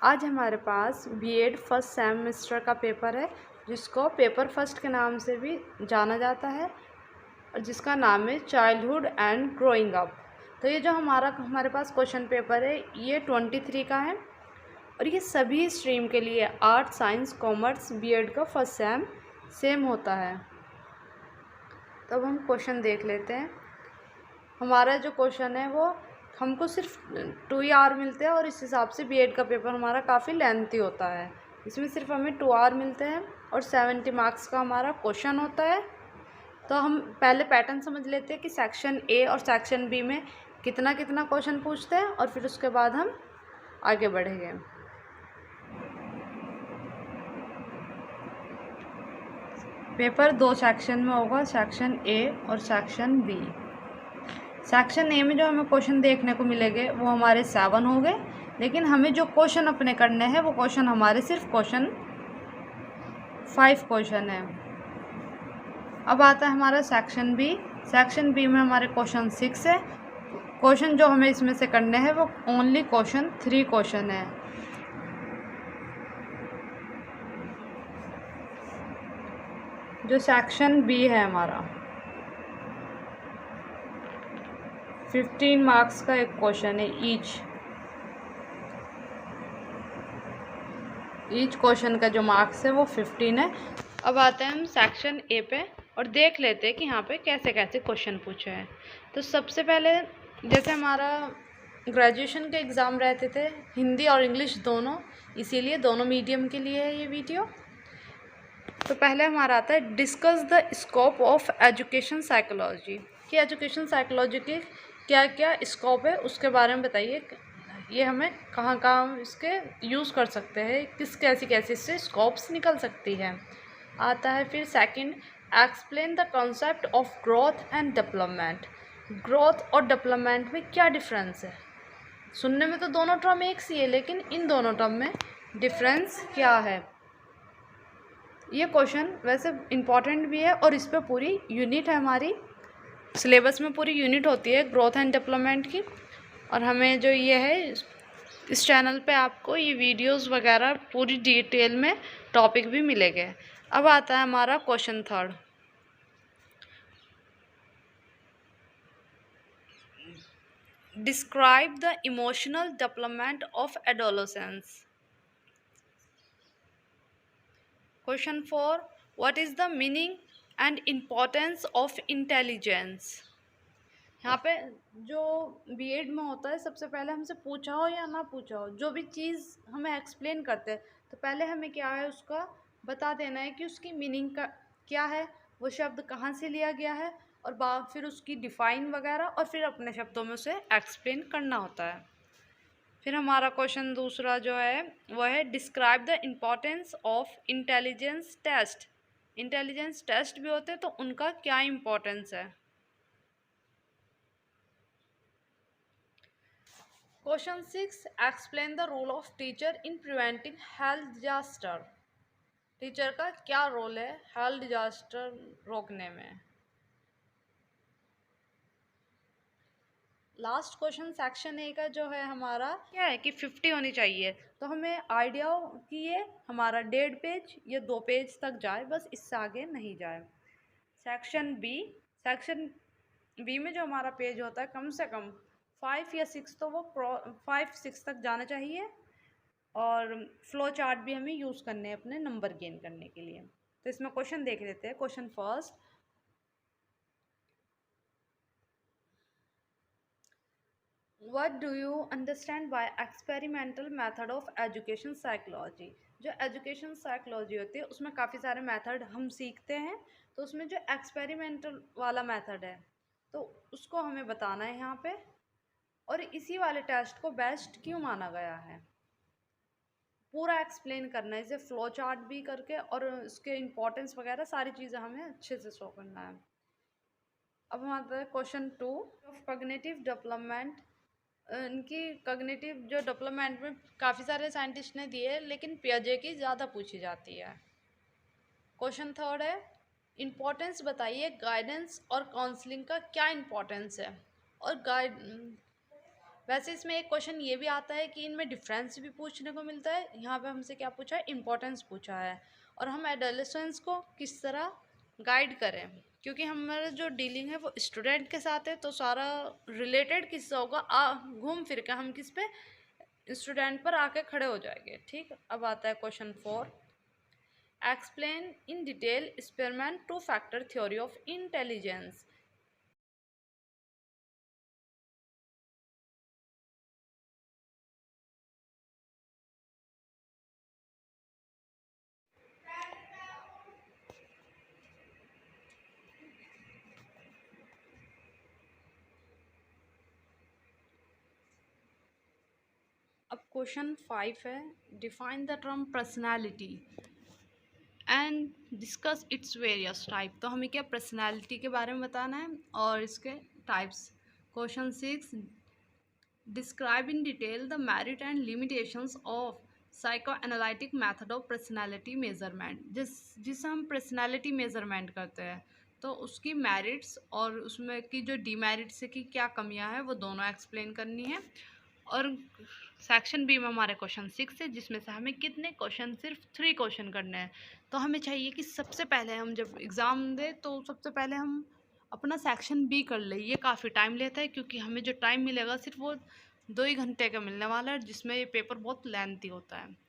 आज हमारे पास BEd first semester का पेपर है, जिसको पेपर फर्स्ट के नाम से भी जाना जाता है और जिसका नाम है चाइल्डहुड एंड ग्रोइंग अप। तो ये जो हमारे पास क्वेश्चन पेपर है, ये 23 का है और ये सभी स्ट्रीम के लिए आर्ट, साइंस, कॉमर्स, बीएड का फर्स्ट सेम होता है। तब हम क्वेश्चन देख लेते हैं। हमारा जो क्वेश्चन है वो हमको सिर्फ 2 आवर मिलते हैं और इस हिसाब से बीएड का पेपर हमारा काफ़ी लेंथी होता है। इसमें सिर्फ हमें 2 आवर मिलते हैं और 70 मार्क्स का हमारा क्वेश्चन होता है। तो हम पहले पैटर्न समझ लेते हैं कि सेक्शन ए और सेक्शन बी में कितना कितना क्वेश्चन पूछते हैं और फिर उसके बाद हम आगे बढ़ेंगे। पेपर 2 सेक्शन में होगा, सेक्शन ए और सेक्शन बी। सेक्शन ए में जो हमें क्वेश्चन देखने को मिलेंगे वो हमारे 7 हो गए, लेकिन हमें जो क्वेश्चन अपने करने हैं वो क्वेश्चन हमारे सिर्फ 5 क्वेश्चन है। अब आता है हमारा सेक्शन बी। सेक्शन बी में हमारे क्वेश्चन 6 है। क्वेश्चन जो हमें इसमें से करने हैं वो ओनली 3 क्वेश्चन है। जो सेक्शन बी है हमारा 15 मार्क्स का एक क्वेश्चन है ईच क्वेश्चन का जो मार्क्स है वो 15 है। अब आते हैं हम सेक्शन ए पे और देख लेते हैं कि यहाँ पे कैसे कैसे क्वेश्चन पूछे हैं। तो सबसे पहले जैसे हमारा ग्रेजुएशन के एग्ज़ाम रहते थे, हिंदी और इंग्लिश दोनों, इसीलिए दोनों मीडियम के लिए है ये वीडियो। तो पहले हमारा आता है discuss the scope of education psychology, कि एजुकेशन साइकोलॉजी के क्या क्या स्कोप है उसके बारे में बताइए। ये हमें कहाँ कहाँ इसके यूज़ कर सकते हैं, कैसी इससे स्कोप्स निकल सकती है। आता है फिर second, explain the concept of growth and development. Growth और डेवलपमेंट में क्या डिफरेंस है? सुनने में तो दोनों टर्म एक सी है, लेकिन इन दोनों टर्म में डिफरेंस क्या है? ये क्वेश्चन वैसे इम्पॉर्टेंट भी है और इस पर पूरी यूनिट है, हमारी सिलेबस में पूरी यूनिट होती है ग्रोथ एंड डेवलपमेंट की। और हमें जो ये है इस चैनल पे आपको ये वीडियोस वगैरह पूरी डिटेल में टॉपिक भी मिलेंगे। अब आता है हमारा question third, describe the emotional development of adolescence. Question 4, what is the meaning and importance of intelligence. यहाँ पे जो बीएड में होता है, सबसे पहले हमसे पूछा हो या ना पूछा हो, जो भी चीज़ हमें एक्सप्लेन करते हैं तो पहले हमें क्या है उसका बता देना है कि उसकी मीनिंग का क्या है, वो शब्द कहाँ से लिया गया है, और फिर उसकी डिफ़ाइन वगैरह, और फिर अपने शब्दों में उसे एक्सप्लेन करना होता है। फिर हमारा क्वेश्चन दूसरा जो है वो है describe the importance of intelligence test. Intelligence test भी होते हैं तो उनका क्या इम्पोर्टेंस है। Question 6, explain the role of teacher in preventing health disaster. Teacher का क्या रोल है हेल्थ डिजास्टर रोकने में। लास्ट क्वेश्चन सेक्शन ए का जो है हमारा क्या है कि 50 होनी चाहिए, तो हमें आइडिया हो कि ये हमारा 1.5 पेज या 2 पेज तक जाए, बस इससे आगे नहीं जाए। सेक्शन बी में जो हमारा पेज होता है कम से कम 5 या 6, तो वो 5-6 तक जाना चाहिए। और फ्लो चार्ट भी हमें यूज़ करने हैं अपने नंबर गेन करने के लिए। तो इसमें क्वेश्चन देख लेते हैं। Question first, what do you understand by experimental method of education psychology. जो एजुकेशन साइकोलॉजी होती है उसमें काफ़ी सारे मेथड हम सीखते हैं, तो उसमें जो एक्सपेरिमेंटल वाला मेथड है तो उसको हमें बताना है यहाँ पे, और इसी वाले टेस्ट को बेस्ट क्यों माना गया है पूरा एक्सप्लेन करना है, इसे फ्लो चार्ट भी करके, और इसके इम्पोर्टेंस वगैरह सारी चीज़ें हमें अच्छे से शो करना है। अब हम आते हैं क्वेश्चन 2 ऑफ कॉग्निटिव डेवलपमेंट। इनकी कॉग्निटिव जो डेवलपमेंट में काफ़ी सारे साइंटिस्ट ने दिए, लेकिन पियाजे की ज़्यादा पूछी जाती है। क्वेश्चन थर्ड है, इम्पोर्टेंस बताइए गाइडेंस और काउंसलिंग का क्या इम्पोर्टेंस है, और वैसे इसमें एक क्वेश्चन ये भी आता है कि इनमें डिफरेंस भी पूछने को मिलता है। यहाँ पे हमसे क्या पूछा है, इम्पोर्टेंस पूछा है, और हम एडोलेसेंस को किस तरह गाइड करें, क्योंकि हमारा जो डीलिंग है वो स्टूडेंट के साथ है, तो सारा रिलेटेड किससे होगा, घूम फिर के हम किस पे, स्टूडेंट पर आके खड़े हो जाएंगे। ठीक, अब आता है question 4, explain in detail experiment two factor theory of intelligence. अब क्वेश्चन 5 है, define the term personality and discuss its various type. तो हमें क्या पर्सनालिटी के बारे में बताना है और इसके types. Question 6, describe in detail the merit and limitations of psycho analytic method of personality measurement. जिससे हम पर्सनालिटी मेजरमेंट करते हैं, तो उसकी मेरिट्स और उसमें की जो डीमेरिट्स की क्या कमियां हैं वो दोनों एक्सप्लेन करनी है। और सेक्शन बी में हमारे क्वेश्चन 6 है, जिसमें से हमें कितने क्वेश्चन, सिर्फ 3 क्वेश्चन करने हैं। तो हमें चाहिए कि सबसे पहले हम जब एग्ज़ाम दें तो सबसे पहले हम अपना सेक्शन बी कर लें। ये काफ़ी टाइम लेता है, क्योंकि हमें जो टाइम मिलेगा सिर्फ वो 2 ही घंटे का मिलने वाला है, जिसमें ये पेपर बहुत लेंथी होता है।